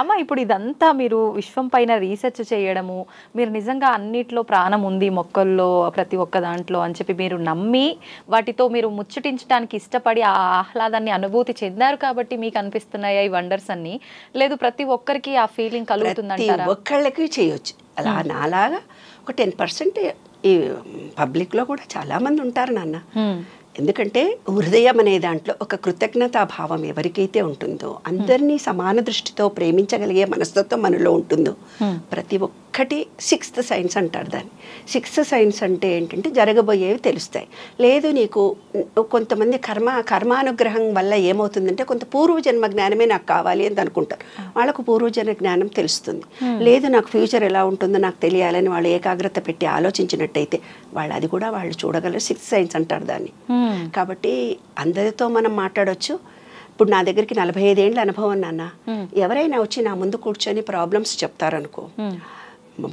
అమ్మ ఇప్పుడు ఇదంతా మీరు విశ్వం పైన రీసెర్చ్ చేయడము, మీరు నిజంగా అన్నిట్లో ప్రాణం ఉంది మొక్కల్లో ప్రతి ఒక్క దాంట్లో అని చెప్పి మీరు నమ్మి వాటితో మీరు ముచ్చటించడానికి ఇష్టపడి ఆ ఆహ్లాదాన్ని అనుభూతి చెందారు కాబట్టి మీకు అనిపిస్తున్నాయా ఈ వండర్స్ అన్ని? లేదు ప్రతి ఒక్కరికి ఆ ఫీలింగ్ కలుగుతుందంటారా? ఒక్కళ్ళకి చేయొచ్చు. అలా నాలాగా ఒక 10% ఈ పబ్లిక్లో కూడా చాలామంది ఉంటారు నాన్న. ఎందుకంటే హృదయం అనే దాంట్లో ఒక కృతజ్ఞతా భావం ఎవరికైతే ఉంటుందో, అందరినీ సమాన దృష్టితో ప్రేమించగలిగే మనస్తత్వం మనలో ఉంటుందో, ప్రతి ఒక్కటి సిక్స్త్ సైన్స్ అంటారు దాన్ని. సిక్స్త్ సైన్స్ అంటే ఏంటంటే జరగబోయేవి తెలుస్తాయి. లేదు నీకు కొంతమంది కర్మానుగ్రహం వల్ల ఏమవుతుందంటే కొంత పూర్వజన్మ జ్ఞానమే నాకు కావాలి అని అనుకుంటారు. వాళ్ళకు పూర్వజన్మ జ్ఞానం తెలుస్తుంది. లేదు నాకు ఫ్యూచర్ ఎలా ఉంటుందో నాకు తెలియాలని వాళ్ళు ఏకాగ్రత పెట్టి ఆలోచించినట్టయితే వాళ్ళు అది కూడా వాళ్ళు చూడగలరు. సిక్స్త్ సైన్స్ అంటారు దాన్ని. కాబట్టి అందరితో మనం మాట్లాడవచ్చు. ఇప్పుడు నా దగ్గరికి 45 ఏళ్ళ అనుభవం నాన్న. ఎవరైనా వచ్చి నా ముందు కూర్చొని ప్రాబ్లమ్స్ చెప్తారనుకో,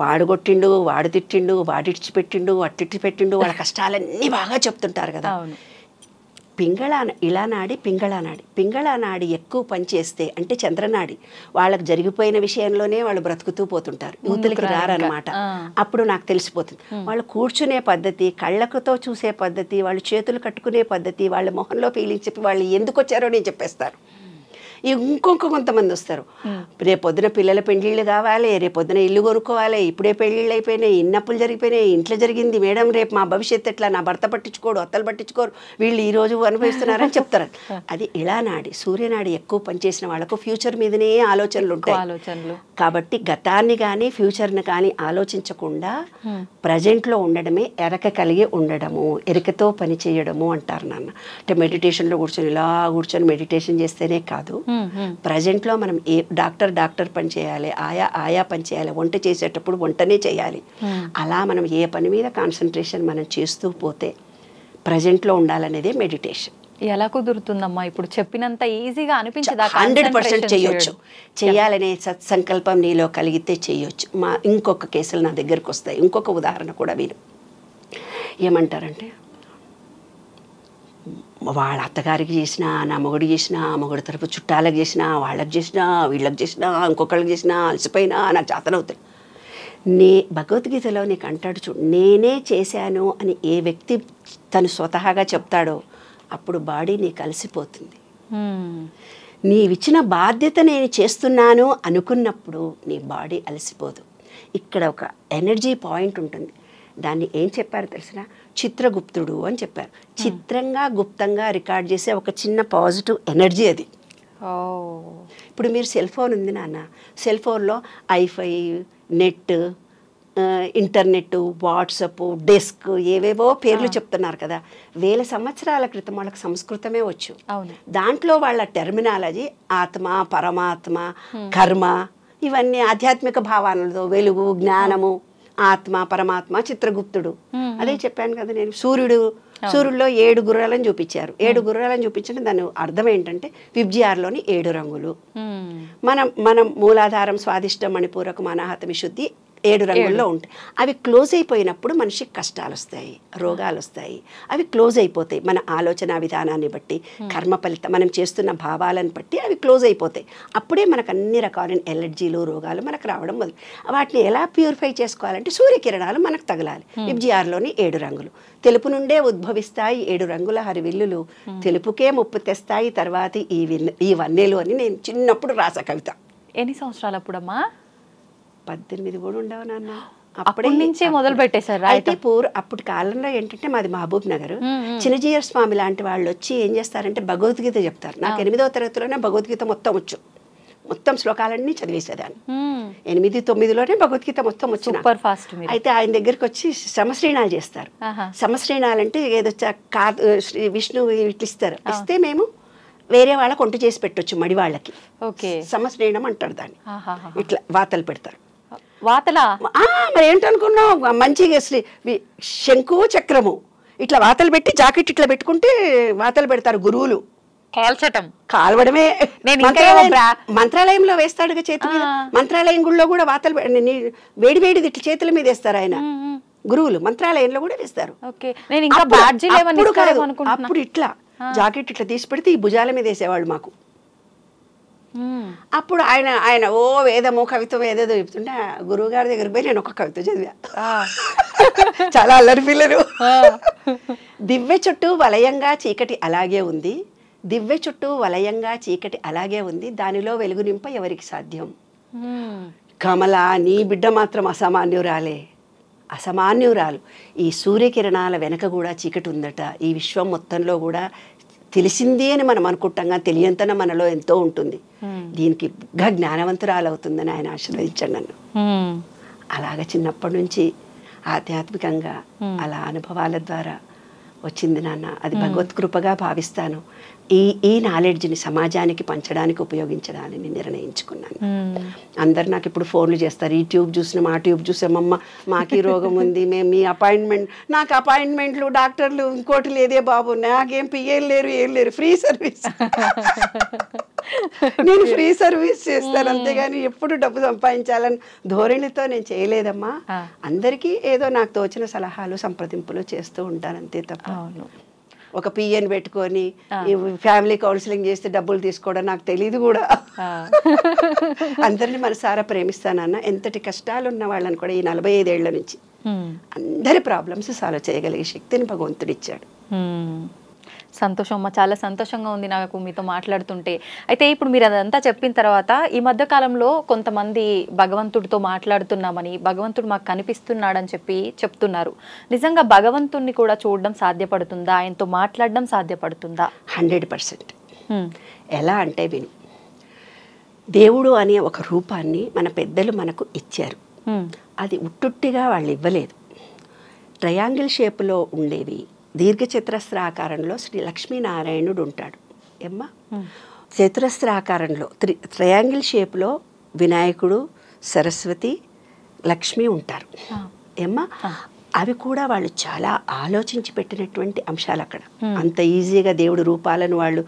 వాడు కొట్టిండు, వాడు తిట్టిండు, వాడిడిచి పెట్టిండు, అట్టిడిచి పెట్టిండు, వాళ్ళ కష్టాలన్నీ బాగా చెప్తుంటారు కదా. పింగళానాడి ఎక్కువ పనిచేస్తే అంటే చంద్రనాడి వాళ్ళకి జరిగిపోయిన విషయంలోనే వాళ్ళు బ్రతుకుతూ పోతుంటారు, యూతులకి రారనమాట. అప్పుడు నాకు తెలిసిపోతుంది వాళ్ళు కూర్చునే పద్ధతి, కళ్ళకుతో చూసే పద్ధతి, వాళ్ళు చేతులు కట్టుకునే పద్ధతి, వాళ్ళ మొహంలో ఫీలింగ్స్ చెప్పి వాళ్ళు ఎందుకు వచ్చారో నేను చెప్పేస్తాను. కొంతమంది వస్తారు, రేపొద్దున పిల్లల పెళ్ళిళ్ళు కావాలి, రేపొద్దున ఇల్లు కొనుక్కోవాలి, ఇప్పుడే పెళ్ళిళ్ళు అయిపోయినాయి, ఇన్నప్పులు జరిగిపోయినాయి, ఇంట్లో జరిగింది మేడం, రేపు మా భవిష్యత్తు ఎట్లా, నా భర్త పట్టించుకోడు, అత్తలు పట్టించుకోరు, వీళ్ళు ఈరోజు అనుభవిస్తున్నారని చెప్తారు. అది ఇళానాడి, సూర్యనాడి ఎక్కువ పనిచేసిన వాళ్ళకు ఫ్యూచర్ మీదనే ఆలోచనలు ఉంటాయి. కాబట్టి గతాన్ని కానీ ఫ్యూచర్ని కానీ ఆలోచించకుండా ప్రజెంట్లో ఉండడమే ఎరక కలిగి ఉండడము, ఎరికతో పని చేయడము అంటారు నాన్న. అంటే మెడిటేషన్లో కూర్చొని ఇలా కూర్చొని మెడిటేషన్ చేస్తేనే కాదు, ప్రజెంట్లో మనం ఏ డాక్టర్ పని చేయాలి, ఆయా పని చేయాలి, వంట చేసేటప్పుడు వంటనే చేయాలి. అలా మనం ఏ పని మీద కాన్సన్ట్రేషన్ మనం చేస్తూ పోతే ప్రజెంట్లో ఉండాలనేదే మెడిటేషన్. ఎలా కుదురుతుందమ్మా ఇప్పుడు చెప్పినంత ఈజీగా అనిపించదా? 100% చేయొచ్చు. చేయాలనే సత్సంకల్పం నీలో కలిగితే చేయొచ్చు. ఇంకొక కేసులు నా దగ్గరకు వస్తాయి. ఇంకొక ఉదాహరణ కూడా మీరు ఏమంటారంటే, వాళ్ళ అత్తగారికి చేసినా, నా మొగుడు చేసినా, మొగుడు తరపు చుట్టాలకు చేసినా, వాళ్ళకి చేసినా, వీళ్ళకి చేసినా, ఇంకొకళ్ళకి చేసినా, అలసిపోయినా నాకు చేతనవుతుంది. భగవద్గీతలో నీకు అంటాడు చూడు, నేనే చేశాను అని ఏ వ్యక్తి తను స్వతహాగా చెప్తాడో అప్పుడు బాడీ నీకు అలసిపోతుంది. నీవిచ్చిన బాధ్యత నేను చేస్తున్నాను అనుకున్నప్పుడు నీ బాడీ అలసిపోదు. ఇక్కడ ఒక ఎనర్జీ పాయింట్ ఉంటుంది. దాన్ని ఏం చెప్పారు తెలిసిన, చిత్రగుప్తుడు అని చెప్పారు. చిత్రంగా గుప్తంగా రికార్డ్ చేసే ఒక చిన్న పాజిటివ్ ఎనర్జీ అది. ఇప్పుడు మీరు సెల్ ఫోన్ ఉంది నాన్న, సెల్ ఫోన్లో ఐఫై, నెట్, ఇంటర్నెట్, వాట్సప్, డెస్క్, ఏవేవో పేర్లు చెప్తున్నారు కదా. 1000 సంవత్సరాల క్రితం వాళ్ళకి సంస్కృతమే వచ్చు. దాంట్లో వాళ్ళ టెర్మినాలజీ ఆత్మ, పరమాత్మ, కర్మ, ఇవన్నీ ఆధ్యాత్మిక భావాలతో వెలుగు, జ్ఞానము, ఆత్మ, పరమాత్మ, చిత్రగుప్తుడు. అదే చెప్పాను కదా నేను. సూర్యుడిలో 7 గుర్రాలను చూపించారు. 7 గుర్రాలను చూపించండి, దాని అర్థం ఏంటంటే విబ్జిఆర్లోని 7 రంగులు. మనం మూలాధారం, స్వాదిష్టం, మణిపూరకం, అనాహత, విశుద్ధి 7 రంగుల్లో ఉంటాయి. అవి క్లోజ్ అయిపోయినప్పుడు మనిషికి కష్టాలు వస్తాయి, రోగాలు వస్తాయి. అవి క్లోజ్ అయిపోతాయి మన ఆలోచన విధానాన్ని బట్టి, కర్మ ఫలితం, మనం చేస్తున్న భావాలను బట్టి అవి క్లోజ్ అయిపోతాయి. అప్పుడే మనకు అన్ని రకాలైన ఎలర్జీలు, రోగాలు మనకు రావడం మొదలు. వాటిని ఎలా ప్యూరిఫై చేసుకోవాలంటే సూర్యకిరణాలు మనకు తగలాలి. విబ్జిఆర్లోని 7 రంగులు తెలుపు నుండే ఉద్భవిస్తాయి, 7 రంగుల హరివిల్లులు తెలుపుకే ముప్పు తెస్తాయి, తర్వాత ఈ వన్నెలు అని నేను చిన్నప్పుడు రాసా కవిత. ఎన్ని సంవత్సరాలు అప్పుడమ్మా? 18 కూడా ఉండవు నాన్న. అప్పటి నుంచే మొదలు పెట్టేశారు. అయితే అప్పుడు కాలంలో ఏంటంటే మాది మహబూబ్ నగర్. చిన్నజీయర్ స్వామి లాంటి వాళ్ళు వచ్చి ఏం చేస్తారంటే భగవద్గీత చెప్తారు. నాకు 8వ తరగతిలోనే భగవద్గీత మొత్తం వచ్చు. మొత్తం శ్లోకాలన్నీ చదివేసేదాన్ని. 8, 9లోనే భగవద్గీత మొత్తం వచ్చిన. అయితే ఆయన దగ్గరికి వచ్చి సమశ్రీణాలు చేస్తారు. సమశ్రీణాలు అంటే ఏదో విష్ణు ఇట్లు ఇస్తారు. ఇస్తే మేము వేరే వాళ్ళకి వంట చేసి పెట్టొచ్చు, మడి వాళ్ళకి. సమశ్రీణం అంటారు దాన్ని. ఇట్లా వాతలు పెడతారు. మరి ఏంటనుకున్నావు, మంచిగా శంకు చక్రము ఇట్లా వాతలు పెట్టి జాకెట్ ఇట్లా పెట్టుకుంటే వాతలు పెడతారు గురువులు. కాల్వడమే. మంత్రాలయంలో వేస్తాడుగా చేతి మీద. మంత్రాలయం గుళ్ళో కూడా వాతలు వేడి వేడిది ఇట్లా చేతుల మీద వేస్తారు ఆయన గురువులు. మంత్రాలయంలో కూడా వేస్తారు. అప్పుడు ఇట్లా జాకెట్ ఇట్లా తీసి పెడితే ఈ భుజాల మీద వేసేవాళ్ళు మాకు. అప్పుడు ఆయన ఆయన ఓ వేదము కవిత్వం ఏదేదో చెప్తుంటే గురువు గారి దగ్గరికి పోయి నేను ఒక కవిత చదివా. చాలా అల్లరి పిల్లలు. దివ్య చుట్టూ వలయంగా చీకటి అలాగే ఉంది, దివ్య చుట్టూ వలయంగా చీకటి అలాగే ఉంది, దానిలో వెలుగు నింప ఎవరికి సాధ్యం. కమల నీ బిడ్డ మాత్రం అసామాన్యురాలే, అసామాన్యురాలు. ఈ సూర్యకిరణాల వెనక కూడా చీకటి ఉందట. ఈ విశ్వం మొత్తంలో కూడా తెలిసింది అని మనం అనుకుంటాం కానీ తెలియంతన మనలో ఎంతో ఉంటుంది. దీనికి జ్ఞానవంతురాలు అవుతుందని ఆయన ఆశీర్వదించాడు నన్ను. అలాగ చిన్నప్పటి నుంచి ఆధ్యాత్మికంగా అలా అనుభవాల ద్వారా వచ్చింది నాన్న. అది భగవత్ కృపగా భావిస్తాను. ఈ నాలెడ్జ్ని సమాజానికి పంచడానికి ఉపయోగించడాన్ని నిర్ణయించుకున్నాను. అందరు నాకు ఇప్పుడు ఫోన్లు చేస్తారు, ఈ ట్యూబ్ చూసినాం ఆ ట్యూబ్ చూసామమ్మ, మాకు ఈ రోగం ఉంది, మేము మీ అపాయింట్మెంట్, నాకు అపాయింట్మెంట్లు డాక్టర్లు ఇంకోటి లేదే బాబు, నాకేం పిఏలు లేరు ఏం లేరు, ఫ్రీ సర్వీస్. నేను ఫ్రీ సర్వీస్ చేస్తాను అంతేగాని ఎప్పుడు డబ్బు సంపాదించాలని ధోరణితో నేను చేయలేదమ్మా. అందరికీ ఏదో నాకు తోచిన సలహాలు సంప్రదింపులు చేస్తూ ఉంటాను అంతే తప్ప ఒక పిఎన్ పెట్టుకొని ఫ్యామిలీ కౌన్సిలింగ్ చేస్తే డబ్బులు తీసుకోవడం నాకు తెలియదు కూడా. అందరిని మనసారా ప్రేమిస్తానన్న. ఎంతటి కష్టాలు ఉన్న వాళ్ళని కూడా ఈ 45 ఏళ్ల నుంచి అందరి ప్రాబ్లమ్స్ సాల్వ్ చేయగలిగే శక్తిని భగవంతుడు ఇచ్చాడు. సంతోషం అమ్మ, చాలా సంతోషంగా ఉంది నాకు మీతో మాట్లాడుతుంటే. అయితే ఇప్పుడు మీరు అదంతా చెప్పిన తర్వాత ఈ మధ్య కాలంలో కొంతమంది భగవంతుడితో మాట్లాడుతున్నామని, భగవంతుడు మాకు కనిపిస్తున్నాడని చెప్తున్నారు. నిజంగా భగవంతుడిని కూడా చూడడం సాధ్యపడుతుందా? ఆయనతో మాట్లాడడం సాధ్యపడుతుందా? 100%. ఎలా అంటే విను, దేవుడు అనే ఒక రూపాన్ని మన పెద్దలు మనకు ఇచ్చారు. అది ఉట్టుట్టిగా వాళ్ళు ఇవ్వలేదు. ట్రయాంగిల్ షేప్లో ఉండేవి, దీర్ఘచతురస్రాకారంలో శ్రీ లక్ష్మీనారాయణుడు ఉంటాడు ఏమ్మా. చతురస్రాకారంలో ట్రయాంగిల్ షేప్లో వినాయకుడు, సరస్వతి, లక్ష్మి ఉంటారు ఏమ్మా. అవి కూడా వాళ్ళు చాలా ఆలోచించి పెట్టినటువంటి అంశాలు అక్కడ. అంత ఈజీగా దేవుడి రూపాలను వాళ్ళు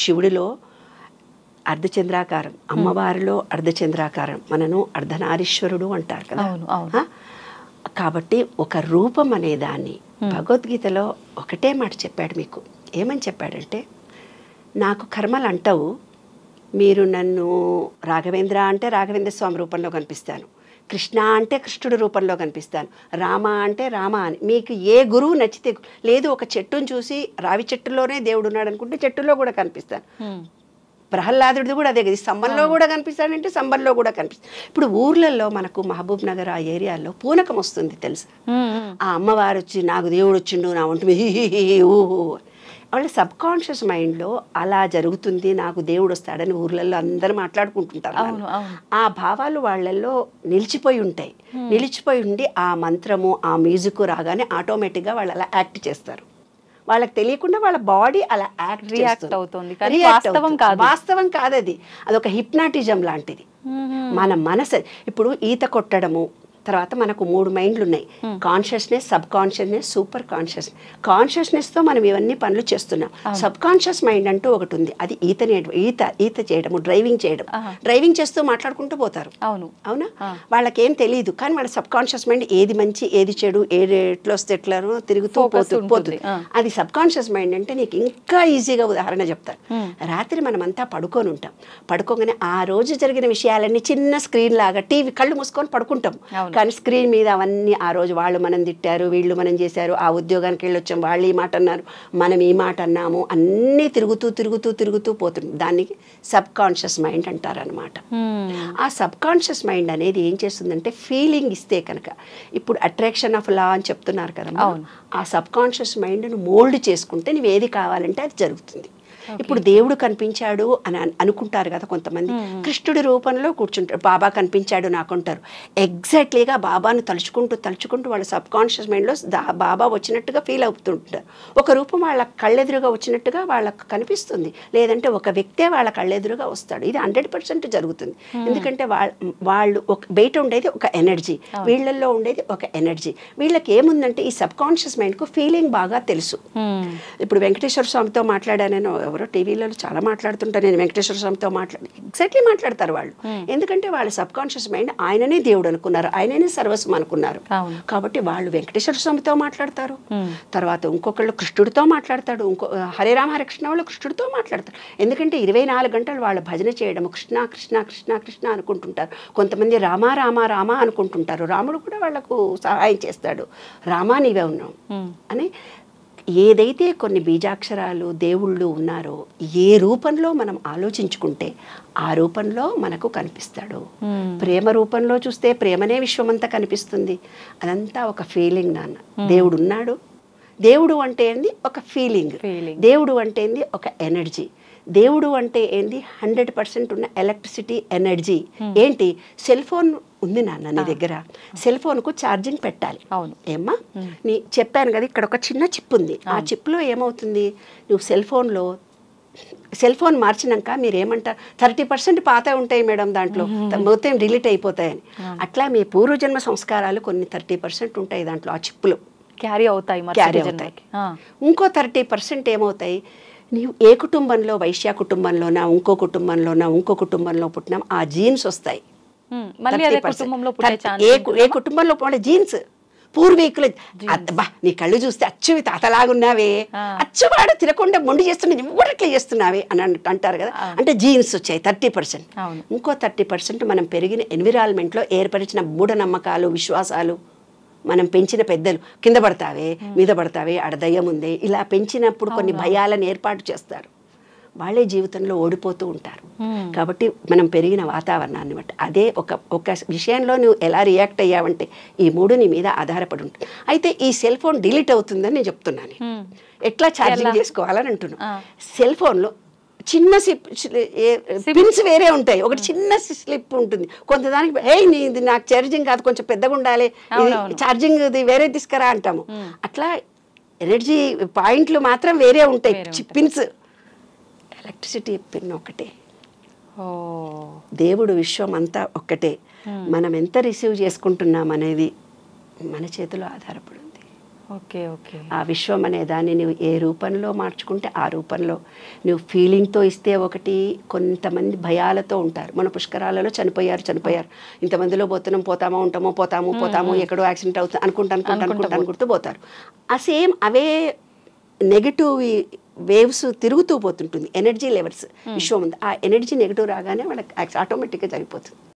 శివుడిలో అర్ధచంద్రాకారం, అమ్మవారిలో అర్ధచంద్రాకారం, మనను అర్ధనారీశ్వరుడు అంటారు కదా. కాబట్టి ఒక రూపం అనే దాన్ని భగవద్గీతలో ఒకటే మాట చెప్పాడు మీకు. ఏమని చెప్పాడంటే, నాకు కర్మలు అంటావు, మీరు నన్ను రాఘవేంద్ర అంటే రాఘవేంద్ర స్వామి రూపంలో కనిపిస్తాను, కృష్ణ అంటే కృష్ణుడి రూపంలో కనిపిస్తాను, రామ అంటే రామ అని. మీకు ఏ గురువు నచ్చితే, లేదు ఒక చెట్టును చూసి రావి చెట్టులోనే దేవుడు ఉన్నాడు అనుకుంటే చెట్టులో కూడా కనిపిస్తాను. ప్రహ్లాదుడిది కూడా అదే కదా, స్తంభంలో కూడా కనిపిస్తాడంటే స్తంభంలో కూడా కనిపిస్తాడు. ఇప్పుడు ఊర్లలో మనకు మహబూబ్ నగర్ ఆ ఏరియాలో పూనకం వస్తుంది తెలుసా. ఆ అమ్మవారు వచ్చి నాకు దేవుడు వచ్చిండు నా ఒంటి ఊహు, వాళ్ళ సబ్ కాన్షియస్ మైండ్లో అలా జరుగుతుంది, నాకు దేవుడు వస్తాడని ఊర్లలో అందరూ మాట్లాడుకుంటుంటారు. ఆ భావాలు వాళ్ళల్లో నిలిచిపోయి ఉంటాయి. నిలిచిపోయి ఉండి ఆ మంత్రము ఆ మ్యూజిక్ రాగానే ఆటోమేటిక్గా వాళ్ళు అలా యాక్ట్ చేస్తారు. వాళ్ళకి తెలియకుండా వాళ్ళ బాడీ అలా రియాక్ట్ అవుతుంది. వాస్తవం కాదు అది, అదొక హిప్నాటిజం లాంటిది. మన మనసు ఇప్పుడు ఈత కొట్టడము తర్వాత మనకు 3 మైండ్లు ఉన్నాయి, consciousness, sub consciousness, super consciousness. కాన్షియస్నెస్తో మనం ఇవన్నీ పనులు చేస్తున్నాం. సబ్ కాన్షియస్ మైండ్ అంటూ ఒకటి ఉంది, అది ఈత చేయడము, డ్రైవింగ్ చేయడం. డ్రైవింగ్ చేస్తూ మాట్లాడుకుంటూ పోతారు. అవునా, వాళ్ళకేం తెలియదు కానీ వాళ్ళ సబ్ కాన్షియస్ మైండ్ ఏది మంచి ఏది చెడు, ఎట్లా వస్తే ఎట్లానో తిరుగుతూ పోతుంది. అది సబ్ కాన్షియస్ మైండ్ అంటే నీకు ఇంకా ఈజీగా ఉదాహరణ చెప్తారు. రాత్రి మనమంతా పడుకొని ఉంటాం, పడుకోగానే ఆ రోజు జరిగిన విషయాలన్నీ చిన్న స్క్రీన్ లాగా టీవీ కళ్ళు మూసుకొని పడుకుంటాం. కానీ స్క్రీన్ మీద అవన్నీ ఆ రోజు వాళ్ళు మనం తిట్టారు, వీళ్ళు మనం చేశారు, ఆ ఉద్యోగానికి వెళ్ళొచ్చాం, వాళ్ళు ఈ మాట అన్నారు, మనం ఈ మాట అన్నాము, అన్నీ తిరుగుతూ తిరుగుతూ తిరుగుతూ పోతుంది. దానికి సబ్ కాన్షియస్ మైండ్ అంటారనమాట. ఆ సబ్ కాన్షియస్ మైండ్ అనేది ఏం చేస్తుందంటే ఫీలింగ్ ఇస్తే కనుక, ఇప్పుడు అట్రాక్షన్ ఆఫ్ లా అని చెప్తున్నారు కదా, ఆ సబ్ కాన్షియస్ మైండ్ను మోల్డ్ చేసుకుంటే నువ్వు ఏది కావాలంటే అది జరుగుతుంది. ఇప్పుడు దేవుడు కనిపించాడు అని అనుకుంటారు కదా కొంతమంది, కృష్ణుడి రూపంలో కూర్చుంటారు, బాబా కనిపించాడు నాకు అంటారు. ఎగ్జాక్ట్లీగా బాబాను తలుచుకుంటూ తలుచుకుంటూ వాళ్ళ సబ్ కాన్షియస్ మైండ్లో బాబా వచ్చినట్టుగా ఫీల్ అవుతుంటారు. ఒక రూపం వాళ్ళ కళ్ళెదురుగా వచ్చినట్టుగా వాళ్ళకు కనిపిస్తుంది, లేదంటే ఒక వ్యక్తే వాళ్ళ కళ్ళెదురుగా వస్తాడు. ఇది 100% జరుగుతుంది. ఎందుకంటే వాళ్ళు ఒక బయట ఉండేది ఒక ఎనర్జీ, వీళ్ళల్లో ఉండేది ఒక ఎనర్జీ. వీళ్ళకి ఏముందంటే ఈ సబ్ కాన్షియస్ మైండ్కు ఫీలింగ్ బాగా తెలుసు. ఇప్పుడు వెంకటేశ్వర స్వామితో మాట్లాడానని ఎవరో టీవీలలో చాలా మాట్లాడుతుంటారు, నేను వెంకటేశ్వర స్వామితో ఎగ్జాక్ట్లీ మాట్లాడతారు వాళ్ళు. ఎందుకంటే వాళ్ళ సబ్ కాన్షియస్ మైండ్ ఆయననే దేవుడు అనుకున్నారు, ఆయననే సర్వస్వం అనుకున్నారు. కాబట్టి వాళ్ళు వెంకటేశ్వర స్వామితో మాట్లాడతారు, తర్వాత ఇంకొకళ్ళు కృష్ణుడితో మాట్లాడతాడు, హరే రామ హరే కృష్ణ వాళ్ళు కృష్ణుడితో మాట్లాడతారు. ఎందుకంటే 24 గంటలు వాళ్ళ భజన చేయడం కృష్ణ కృష్ణ కృష్ణ కృష్ణ అనుకుంటుంటారు. కొంతమంది రామ రామ రామ అనుకుంటుంటారు. రాముడు కూడా వాళ్ళకు సహాయం చేస్తాడు, రామా నీవే ఉన్నావు అని. ఏదైతే కొన్ని బీజాక్షరాలు దేవుళ్ళు ఉన్నారో ఏ రూపంలో మనం ఆలోచించుకుంటే ఆ రూపంలో మనకు కనిపిస్తాడు. ప్రేమ రూపంలో చూస్తే ప్రేమనే విశ్వమంతా కనిపిస్తుంది. అదంతా ఒక ఫీలింగ్ నాన్న. దేవుడు ఉన్నాడు. దేవుడు అంటే ఏంది? ఒక ఫీలింగ్. దేవుడు అంటే ఏంది? ఒక ఎనర్జీ. దేవుడు అంటే ఏంది? 100% ఉన్న ఎలక్ట్రిసిటీ ఎనర్జీ. ఏంటి? సెల్ ఫోన్ ఉంది నాన్న నీ దగ్గర, సెల్ ఫోన్కు ఛార్జింగ్ పెట్టాలి. అవును ఏమ్మా, నీ చెప్పాను కదా ఇక్కడ ఒక చిన్న చిప్ ఉంది. ఆ చిప్లో ఏమవుతుంది? నువ్వు సెల్ ఫోన్ మార్చినాక మీరు ఏమంటారు? 30% పాత ఉంటాయి మేడం దాంట్లో, మొత్తం డిలీట్ అయిపోతాయని. అట్లా మీ పూర్వజన్మ సంస్కారాలు కొన్ని 30% ఉంటాయి దాంట్లో, ఆ చిప్పులో క్యారీ అవుతాయి. ఇంకో 30% ఏమవుతాయి? నీవు ఏ కుటుంబంలో, వైశ్య కుటుంబంలోనా, ఇంకో కుటుంబంలో పుట్టినా ఆ జీన్స్ వస్తాయి. ఏ కుటుంబంలో పుట్టిన జీన్స్ పూర్వీకులు. అబ్బా నీ కళ్ళు చూస్తే అచ్చువి తాతలాగున్నావే, అచ్చువాడు తినకుండా మొండి చేస్తున్నా, ఇవ్వడట్లే చేస్తున్నావే అని అంటారు కదా. అంటే జీన్స్ వచ్చాయి 30%. ఇంకో 30% మనం పెరిగిన ఎన్విరాన్మెంట్లో ఏర్పరిచిన మూఢనమ్మకాలు, విశ్వాసాలు, మనం పెంచిన పెద్దలు కింద పడతావే మీద పడతావే ఆడ దయ్యం ఉందే ఇలా పెంచినప్పుడు కొన్ని భయాలను ఏర్పాటు చేస్తారు. వాళ్ళే జీవితంలో ఓడిపోతూ ఉంటారు. కాబట్టి మనం పెరిగిన వాతావరణాన్ని బట్టి అదే ఒక విషయంలో నువ్వు ఎలా రియాక్ట్ అయ్యావంటే ఈ 3 నీ మీద ఆధారపడి ఉంటుంది. అయితే ఈ సెల్ ఫోన్ డిలీట్ అవుతుందని నేను చెప్తున్నాను. ఎట్లా ఛార్జింగ్ చేసుకోవాలని అంటున్నాను. సెల్ ఫోన్లో చిన్న పిన్స్ వేరే ఉంటాయి, ఒకటి చిన్న స్లిప్ ఉంటుంది. కొంతదానికి ఇది నాకు ఛార్జింగ్ కాదు, కొంచెం పెద్దగా ఉండాలి, ఛార్జింగ్ ఇది వేరే తీసుకురా అంటాము. అట్లా ఎనర్జీ పాయింట్లు మాత్రం వేరే ఉంటాయి, పిన్స్. ఎలక్ట్రిసిటీ పిన్ ఒకటే, దేవుడు విశ్వం అంతా ఒక్కటే. మనం ఎంత రిసీవ్ చేసుకుంటున్నాం అనేది మన చేతిలో ఆధారపడి ఉంది. ఆ విశ్వం అనే దాన్ని నువ్వు ఏ రూపంలో మార్చుకుంటే ఆ రూపంలో నువ్వు ఫీలింగ్తో ఇస్తే ఒకటి. కొంతమంది భయాలతో ఉంటారు. మన పుష్కరాలలో చనిపోయారు, ఇంతమందిలో పోతాము ఎక్కడో యాక్సిడెంట్ అవుతుంది అనుకుంటూ పోతారు. ఆ సేమ్ అవే నెగిటివ్ వేవ్స్ తిరుగుతూ పోతుంటుంది, ఎనర్జీ లెవెల్స్ విశ్వం ఉంది. ఆ ఎనర్జీ నెగిటివ్ రాగానే వాళ్ళకి ఆటోమేటిక్గా జరిగిపోతుంది.